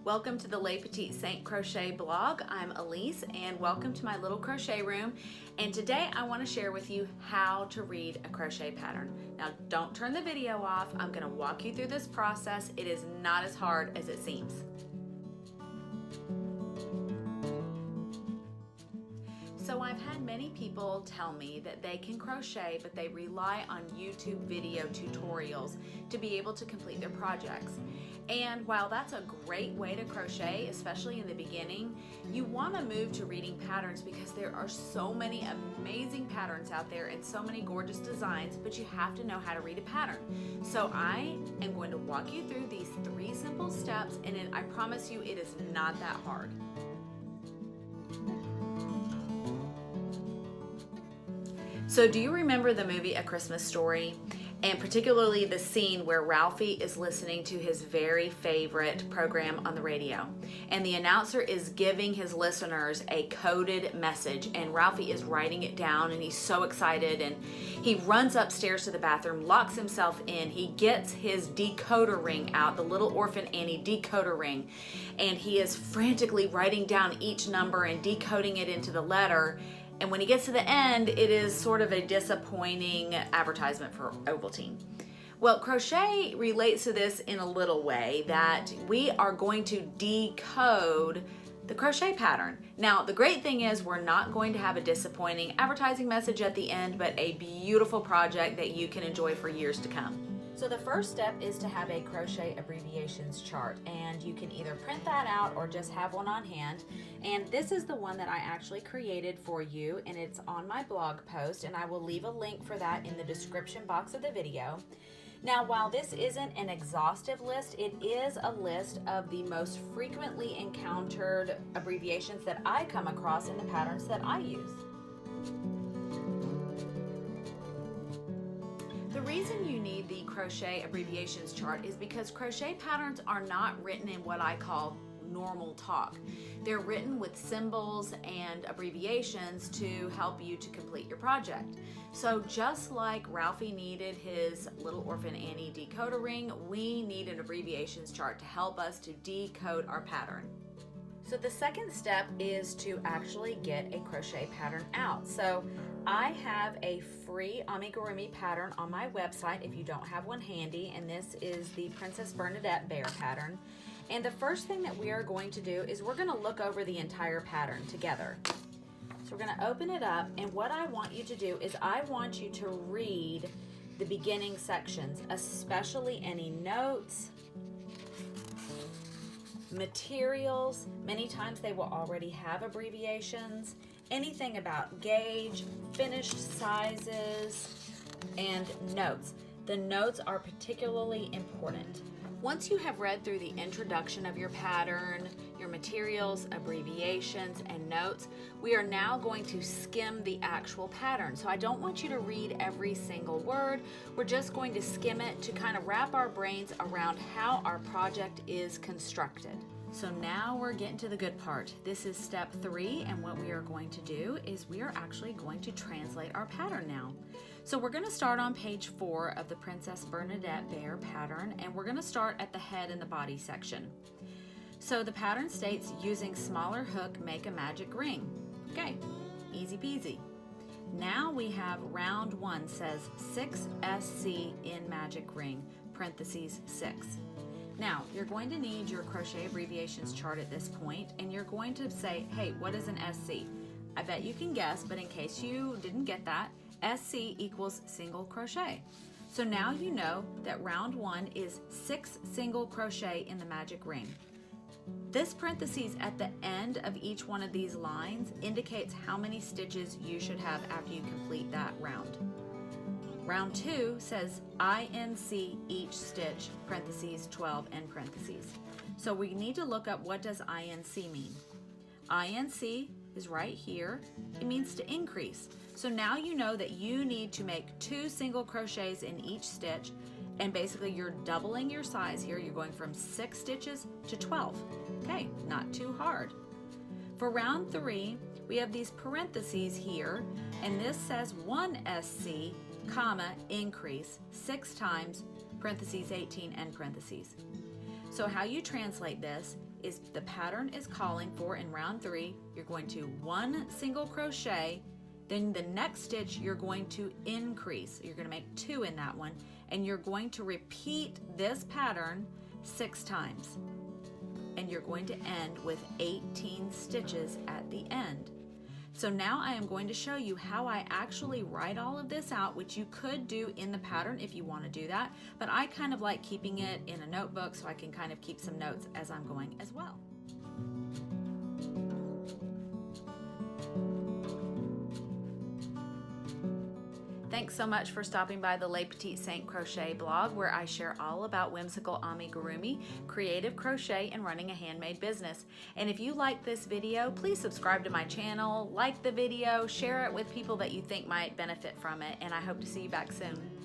Welcome to the Les Petites Saint Crochet blog. I'm Elise and welcome to my little crochet room. And today I want to share with you how to read a crochet pattern. Now don't turn the video off. I'm going to walk you through this process. It is not as hard as it seems. So I've had many people tell me that they can crochet, but they rely on YouTube video tutorials to be able to complete their projects. And while that's a great way to crochet, especially in the beginning, you want to move to reading patterns because there are so many amazing patterns out there and so many gorgeous designs, but you have to know how to read a pattern. So I am going to walk you through these 3 simple steps, and I promise you it is not that hard. So do you remember the movie A Christmas Story? And particularly the scene where Ralphie is listening to his very favorite program on the radio. And the announcer is giving his listeners a coded message, and Ralphie is writing it down, and he's so excited, and he runs upstairs to the bathroom, locks himself in, he gets his decoder ring out, the Little Orphan Annie decoder ring, and he is frantically writing down each number and decoding it into the letter. And when he gets to the end, it is sort of a disappointing advertisement for Ovaltine. Well, crochet relates to this in a little way, that we are going to decode the crochet pattern. Now, the great thing is we're not going to have a disappointing advertising message at the end, but a beautiful project that you can enjoy for years to come. So the first step is to have a Crochet Abbreviations Chart, and you can either print that out or just have one on hand. And this is the one that I actually created for you, and it's on my blog post, and I will leave a link for that in the description box of the video. Now, while this isn't an exhaustive list, it is a list of the most frequently encountered abbreviations that I come across in the patterns that I use. The reason you need the Crochet Abbreviations Chart is because crochet patterns are not written in what I call normal talk. They're written with symbols and abbreviations to help you to complete your project. So just like Ralphie needed his Little Orphan Annie decoder ring, we need an abbreviations chart to help us to decode our pattern. So the second step is to actually get a crochet pattern out. So I have a free amigurumi pattern on my website if you don't have one handy, and this is the Princess Bernadette Bear pattern. And the first thing that we are going to do is we're going to look over the entire pattern together. So we're going to open it up, and what I want you to do is I want you to read the beginning sections, especially any notes, materials. Many times they will already have abbreviations, anything about gauge, finished sizes, and notes. The notes are particularly important. Once you have read through the introduction of your pattern, your materials, abbreviations, and notes, we are now going to skim the actual pattern. So I don't want you to read every single word. We're just going to skim it to kind of wrap our brains around how our project is constructed. So now we're getting to the good part. This is step 3, and what we are going to do is we are actually going to translate our pattern now. So we're going to start on page 4 of the Princess Bernadette Bear pattern, and we're going to start at the head and the body section. So the pattern states, using smaller hook, make a magic ring. Okay, easy peasy. Now we have round 1 says 6SC in magic ring, parentheses 6. Now, you're going to need your Crochet Abbreviations Chart at this point, and you're going to say, hey, what is an SC? I bet you can guess, but in case you didn't get that, SC equals single crochet. So now you know that round 1 is 6 single crochet in the magic ring. This parentheses at the end of each one of these lines indicates how many stitches you should have after you complete that round. Round 2 says INC each stitch, parentheses 12 and parentheses. So we need to look up, what does INC mean? INC is right here. It means to increase. So now you know that you need to make 2 single crochets in each stitch, and basically you're doubling your size here. You're going from 6 stitches to 12. Okay, not too hard. For round 3, we have these parentheses here, and this says 1SC, comma, increase 6 times, parentheses 18 and parentheses. So how you translate this is the pattern is calling for in round 3, you're going to 1 single crochet, then the next stitch you're going to increase. You're going to make 2 in that one, and you're going to repeat this pattern 6 times. And you're going to end with 18 stitches at the end. So now I am going to show you how I actually write all of this out, which you could do in the pattern if you want to do that, but I kind of like keeping it in a notebook so I can kind of keep some notes as I'm going as well. Thanks so much for stopping by the Les Petites Saints Crochet blog, where I share all about whimsical amigurumi, creative crochet, and running a handmade business. And if you like this video, please subscribe to my channel, like the video, share it with people that you think might benefit from it, and I hope to see you back soon.